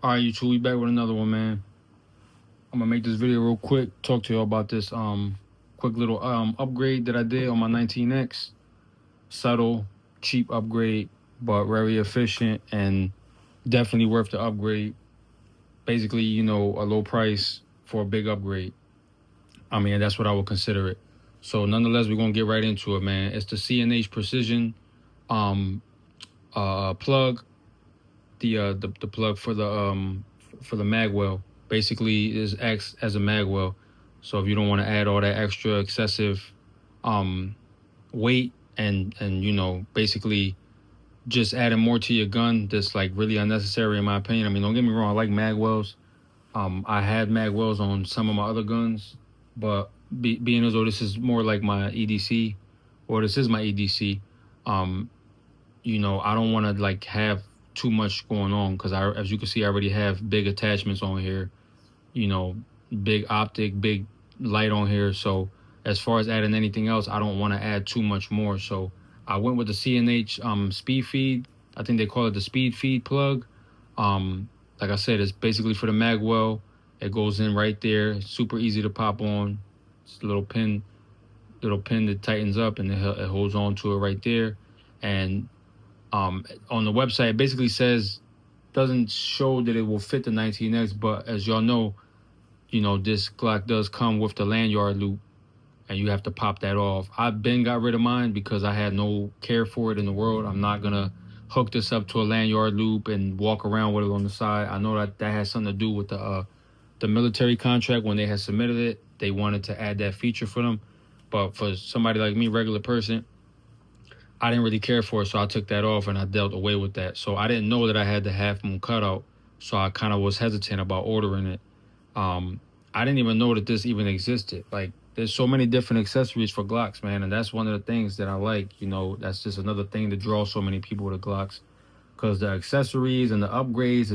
All right, you two, we back with another one, man. I'm gonna make this video real quick. Talk to you about this quick little upgrade that I did on my 19X. Subtle, cheap upgrade, but very efficient and definitely worth the upgrade. Basically, a low price for a big upgrade. I mean, that's what I would consider it. So nonetheless, we're gonna get right into it, man. It's the CNH Precision plug, the plug for the magwell. Basically, is acts as a magwell. So if you don't want to add all that extra excessive weight and basically just adding more to your gun, that's like really unnecessary in my opinion. I mean, don't get me wrong, I like magwells. I had magwells on some of my other guns, but being as though this is more like my EDC, or this is my EDC, I don't want to like have too much going on because as you can see, I already have big attachments on here, big optic, big light on here. So as far as adding anything else, I don't want to add too much more. So I went with the CNH speed feed. I think they call it the speed feed plug. Like I said, it's basically for the magwell. It goes in right there. It's super easy to pop on. It's a little pin that tightens up and it holds on to it right there. And on the website, it basically says, doesn't show that it will fit the 19X, but as y'all know, this Glock does come with the lanyard loop, and you have to pop that off. I've got rid of mine because I had no care for it in the world. I'm not gonna hook this up to a lanyard loop and walk around with it on the side. I know that has something to do with the military contract. When they had submitted it, they wanted to add that feature for them, but for somebody like me, regular person, I didn't really care for it, so I took that off and I dealt away with that. So I didn't know that I had the half moon cutout, so I kind of was hesitant about ordering it. I didn't even know that this even existed. Like, there's so many different accessories for Glocks, man, and that's one of the things that I like. That's just another thing that draws so many people to Glocks, because the accessories and the upgrades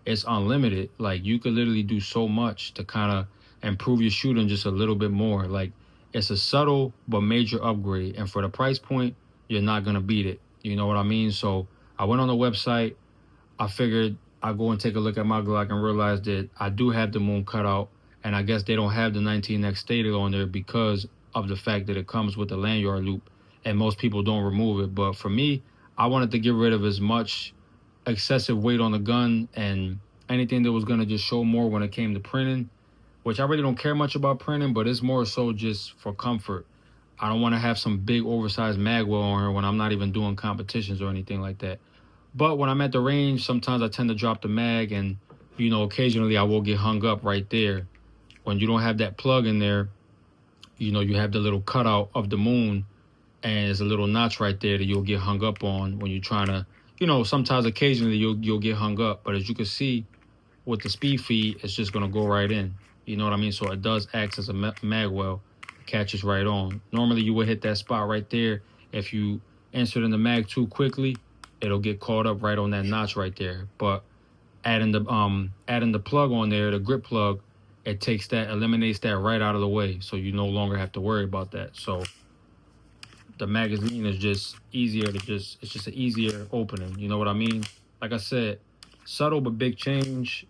it's unlimited. Like, you could literally do so much to kind of improve your shooting just a little bit more. Like, it's a subtle but major upgrade, and for the price point, you're not gonna beat it. You know what I mean? So I went on the website. I figured I'd go and take a look at my Glock and realize that I do have the moon cutout, and I guess they don't have the 19X stated on there because of the fact that it comes with the lanyard loop, and most people don't remove it. But for me, I wanted to get rid of as much excessive weight on the gun and anything that was gonna just show more when it came to printing, which I really don't care much about printing, but it's more so just for comfort. I don't want to have some big oversized magwell on her when I'm not even doing competitions or anything like that. But when I'm at the range, sometimes I tend to drop the mag, and occasionally I will get hung up right there. When you don't have that plug in there, you have the little cutout of the moon, and there's a little notch right there that you'll get hung up on when you're trying to, sometimes occasionally you'll get hung up. But as you can see with the speed feed, it's just gonna go right in. You know what I mean? So it does act as a magwell. Catches right on. Normally you would hit that spot right there. If you insert in the mag too quickly, it'll get caught up right on that notch right there. But adding the plug on there, the grip plug, eliminates that right out of the way, so you no longer have to worry about that. So the magazine is just easier it's just an easier opening. You know what I mean? Like I said, subtle but big change.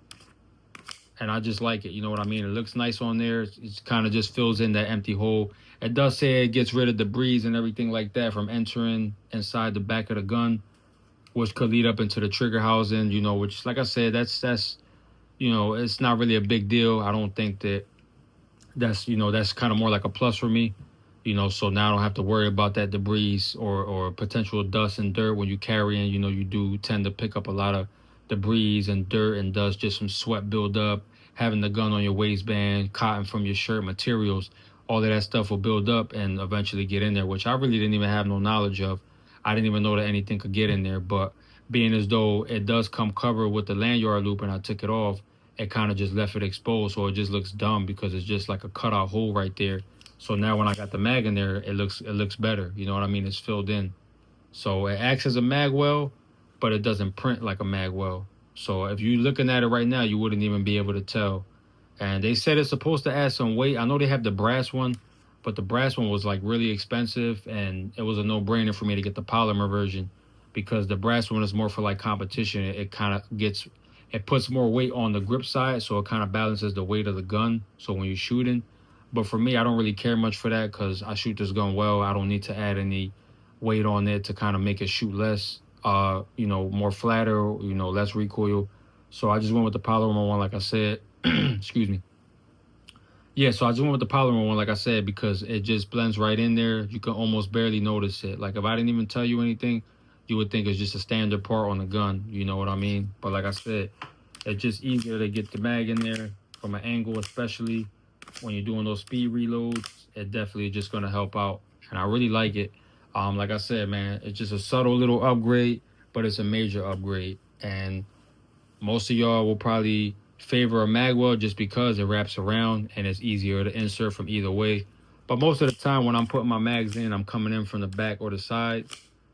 And I just like it, you know what I mean? It looks nice on there. It kind of just fills in that empty hole. It does say it gets rid of debris and everything like that from entering inside the back of the gun, which could lead up into the trigger housing, which, like I said, that's it's not really a big deal. I don't think that's kind of more like a plus for me, so now I don't have to worry about that debris or potential dust and dirt when you carrying. You do tend to pick up a lot of debris and dirt and dust, just some sweat buildup, having the gun on your waistband, cotton from your shirt, materials, all of that stuff will build up and eventually get in there, which I really didn't even have no knowledge of. I didn't even know that anything could get in there. But being as though it does come covered with the lanyard loop and I took it off, it kind of just left it exposed, so it just looks dumb because it's just like a cutout hole right there. So now when I got the mag in there, it looks better. You know what I mean? It's filled in. So it acts as a magwell, but it doesn't print like a magwell. So if you're looking at it right now, you wouldn't even be able to tell. And they said it's supposed to add some weight. I know they have the brass one, but the brass one was like really expensive, and it was a no-brainer for me to get the polymer version because the brass one is more for like competition. It kind of It puts more weight on the grip side, so it kind of balances the weight of the gun. So when you're shooting, but for me, I don't really care much for that because I shoot this gun well. I don't need to add any weight on it to kind of make it shoot less, more flatter, less recoil. So I just went with the polymer one, like I said. Excuse me. Yeah, so I just went with the polymer one, like I said, because it just blends right in there. You can almost barely notice it. Like if I didn't even tell you anything, you would think it's just a standard part on the gun. You know what I mean? But like I said, it's just easier to get the mag in there from an angle, especially when you're doing those speed reloads. It definitely is just gonna help out, and I really like it. Like I said, man, it's just a subtle little upgrade, but it's a major upgrade, and most of y'all will probably favor a magwell just because it wraps around and it's easier to insert from either way. But most of the time when I'm putting my mags in, I'm coming in from the back or the side.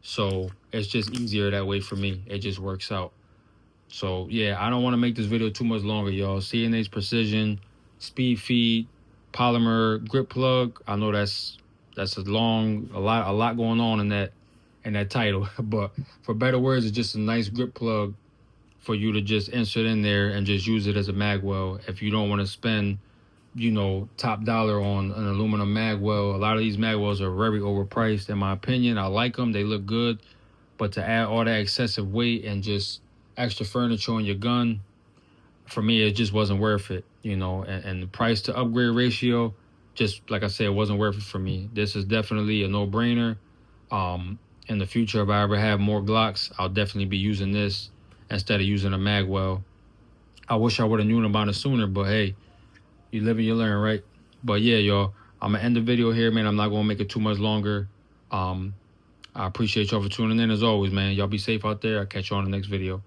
So it's just easier that way for me. It just works out. So yeah, I don't want to make this video too much longer, y'all. CNH Precision, Speed Feed, Polymer Grip Plug. I know that's a lot going on in that title. But for better words, it's just a nice grip plug for you to just insert in there and just use it as a magwell. If you don't want to spend, top dollar on an aluminum magwell, a lot of these magwells are very overpriced in my opinion. I like them, they look good, but to add all that excessive weight and just extra furniture on your gun, for me, it just wasn't worth it, and the price to upgrade ratio, just like I said, it wasn't worth it for me. This is definitely a no-brainer. In the future, if I ever have more Glocks, I'll definitely be using this instead of using a magwell. I wish I would have known about it sooner, but hey, you live and you learn, right? But yeah, y'all, I'm gonna end the video here, man. I'm not gonna make it too much longer. I appreciate y'all for tuning in as always, man. Y'all be safe out there. I'll catch you on the next video.